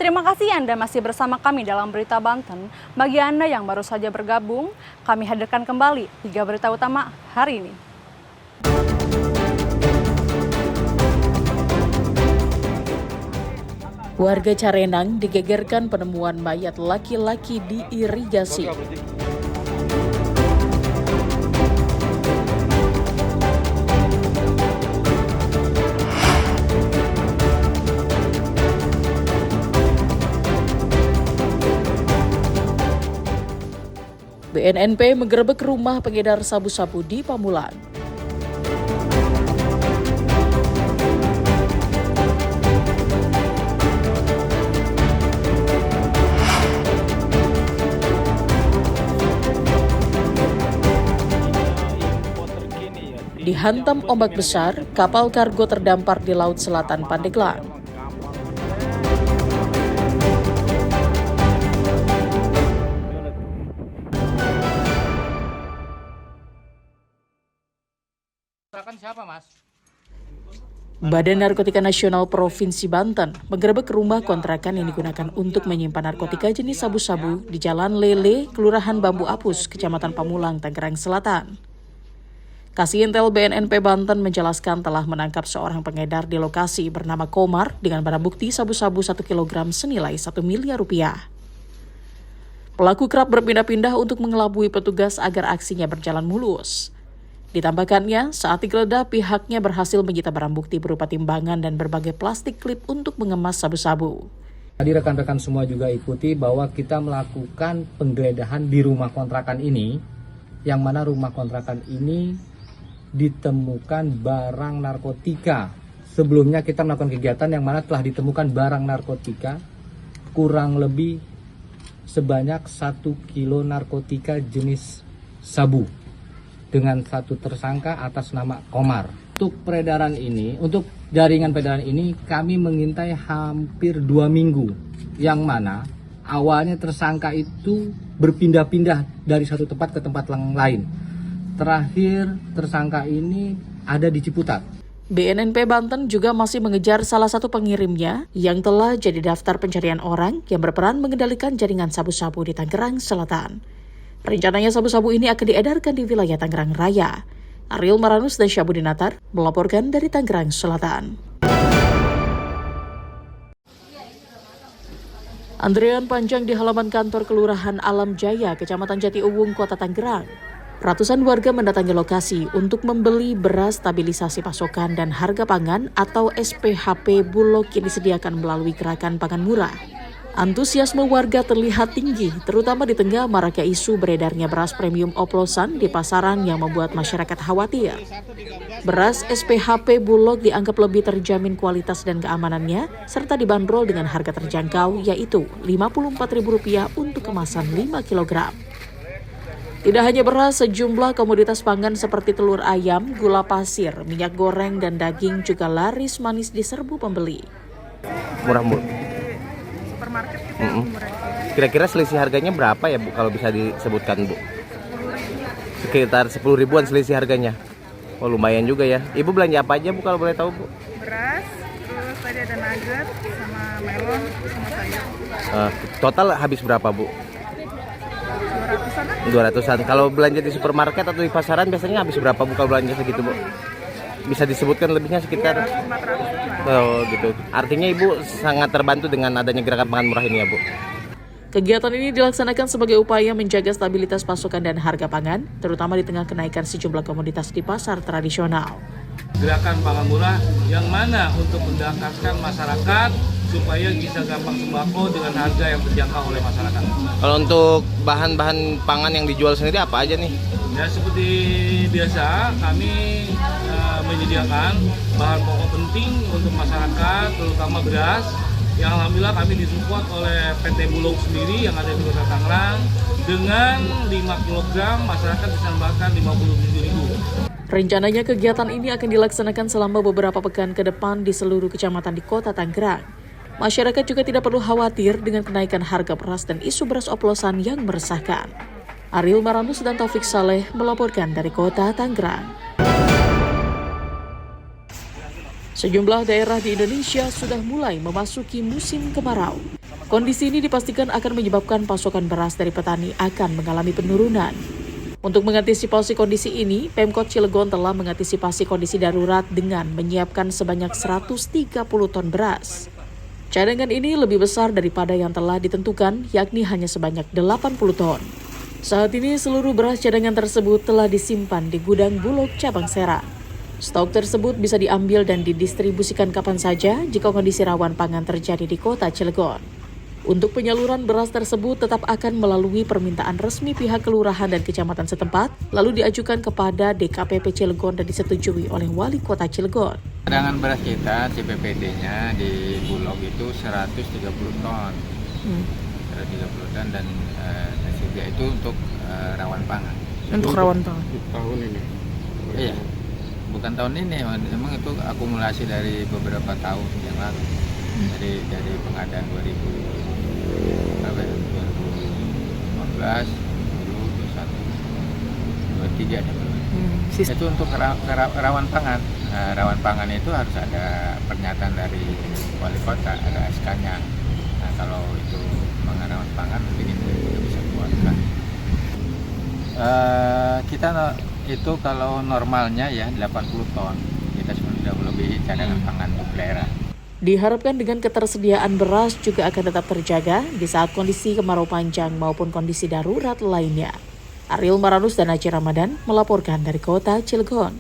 Terima kasih Anda masih bersama kami dalam Berita Banten. Bagi Anda yang baru saja bergabung, kami hadirkan kembali 3 berita utama hari ini. Warga Carenang digegerkan penemuan mayat laki-laki di irigasi. BNNP menggerebek rumah pengedar sabu-sabu di Pamulang. Dihantam ombak besar, kapal kargo terdampar di Laut Selatan Pandeglang. Siapa, Mas? Badan Narkotika Nasional Provinsi Banten menggerebek rumah kontrakan yang digunakan untuk menyimpan narkotika jenis sabu-sabu di Jalan Lele, Kelurahan Bambu Apus, Kecamatan Pamulang, Tangerang Selatan. Kasih Intel BNNP Banten menjelaskan telah menangkap seorang pengedar di lokasi bernama Komar dengan barang bukti sabu-sabu 1 kg senilai 1 miliar rupiah. Pelaku kerap berpindah-pindah untuk mengelabui petugas agar aksinya berjalan mulus. Ditambahkannya, saat digeledah pihaknya berhasil menyita barang bukti berupa timbangan dan berbagai plastik klip untuk mengemas sabu-sabu. Tadi rekan-rekan semua juga ikuti bahwa kita melakukan penggeledahan di rumah kontrakan ini, yang mana rumah kontrakan ini ditemukan barang narkotika. Sebelumnya kita melakukan kegiatan yang mana telah ditemukan barang narkotika kurang lebih sebanyak 1 kilo narkotika jenis sabu dengan satu tersangka atas nama Komar. Untuk peredaran ini, untuk jaringan peredaran ini kami mengintai hampir 2 minggu, yang mana awalnya tersangka itu berpindah-pindah dari satu tempat ke tempat lain. Terakhir tersangka ini ada di Ciputat. BNNP Banten juga masih mengejar salah satu pengirimnya yang telah jadi daftar pencarian orang yang berperan mengendalikan jaringan sabu-sabu di Tangerang Selatan. Rencananya sabu-sabu ini akan diedarkan di wilayah Tangerang Raya. Ariel Maranus dan Syabudinatar melaporkan dari Tangerang Selatan. Antrean panjang di halaman kantor Kelurahan Alam Jaya, Kecamatan Jatiuwung, Kota Tangerang. Ratusan warga mendatangi lokasi untuk membeli beras stabilisasi pasokan dan harga pangan atau SPHP Bulog yang disediakan melalui Gerakan Pangan Murah. Antusiasme warga terlihat tinggi, terutama di tengah maraknya isu beredarnya beras premium oplosan di pasaran yang membuat masyarakat khawatir. Beras SPHP Bulog dianggap lebih terjamin kualitas dan keamanannya, serta dibanderol dengan harga terjangkau, yaitu Rp54.000 untuk kemasan 5 kg. Tidak hanya beras, sejumlah komoditas pangan seperti telur ayam, gula pasir, minyak goreng, dan daging juga laris manis diserbu pembeli. Murah, Bu. Supermarket kita murah. Kira-kira selisih harganya berapa ya, Bu, kalau bisa disebutkan, Bu? Sekitar 10 ribuan selisih harganya. Oh, lumayan juga ya. Ibu belanja apa aja, Bu, kalau boleh tahu, Bu? Beras, terus tadi ada nugget, sama melon, sama sayur. Total habis berapa, Bu? 200-an lah. 200-an. Kalau belanja di supermarket atau di pasaran biasanya habis berapa, Bu, kalau belanja segitu, Bu? Bisa disebutkan lebihnya sekitar 400 lah. Oh, gitu. Artinya Ibu sangat terbantu dengan adanya Gerakan Pangan Murah ini ya, Bu? Kegiatan ini dilaksanakan sebagai upaya menjaga stabilitas pasokan dan harga pangan, terutama di tengah kenaikan sejumlah komoditas di pasar tradisional. Gerakan Pangan Murah yang mana untuk mendekatkan masyarakat supaya bisa gampang sembako dengan harga yang terjangkau oleh masyarakat. Kalau untuk bahan-bahan pangan yang dijual sendiri apa aja nih? Ya, seperti biasa kami menyediakan bahan pokok penting untuk masyarakat, terutama beras, yang alhamdulillah kami disupport oleh PT Bulog sendiri yang ada di Kota Tangerang. Dengan 5 kg masyarakat bisa mendapatkan Rp57.000. Rencananya kegiatan ini akan dilaksanakan selama beberapa pekan ke depan di seluruh kecamatan di Kota Tangerang. Masyarakat juga tidak perlu khawatir dengan kenaikan harga beras dan isu beras oplosan yang meresahkan. Ariel Maranus dan Taufik Saleh melaporkan dari Kota Tangerang. Sejumlah daerah di Indonesia sudah mulai memasuki musim kemarau. Kondisi ini dipastikan akan menyebabkan pasokan beras dari petani akan mengalami penurunan. Untuk mengantisipasi kondisi ini, Pemkot Cilegon telah mengantisipasi kondisi darurat dengan menyiapkan sebanyak 130 ton beras. Cadangan ini lebih besar daripada yang telah ditentukan, yakni hanya sebanyak 80 ton. Saat ini seluruh beras cadangan tersebut telah disimpan di gudang Bulog Cabang Serang. Stok tersebut bisa diambil dan didistribusikan kapan saja jika kondisi rawan pangan terjadi di kota Cilegon. Untuk penyaluran beras tersebut tetap akan melalui permintaan resmi pihak kelurahan dan kecamatan setempat, lalu diajukan kepada DKPP Cilegon dan disetujui oleh Wali Kota Cilegon. Cadangan beras kita CPPD-nya di Bulog itu 130 ton. 130 ton dan tersedia itu untuk rawan pangan. Untuk rawan pangan. Tahun ini. Iya. Bukan tahun ini, memang itu akumulasi dari beberapa tahun yang lalu. Dari pengadaan 2015, 2021, 2023 ada belum. Itu untuk rawan pangan. Rawan pangan itu harus ada pernyataan dari wali kota, ada SK-nya. Nah, kalau itu memang rawan pangan, nanti kita bisa buatkan. Kita itu kalau normalnya ya 80 ton, kita sudah melebihi cadangan pangan untuk daerah. Diharapkan dengan ketersediaan beras juga akan tetap terjaga di saat kondisi kemarau panjang maupun kondisi darurat lainnya. Ariel Maranus dan Aci Ramadan melaporkan dari kota Cilegon.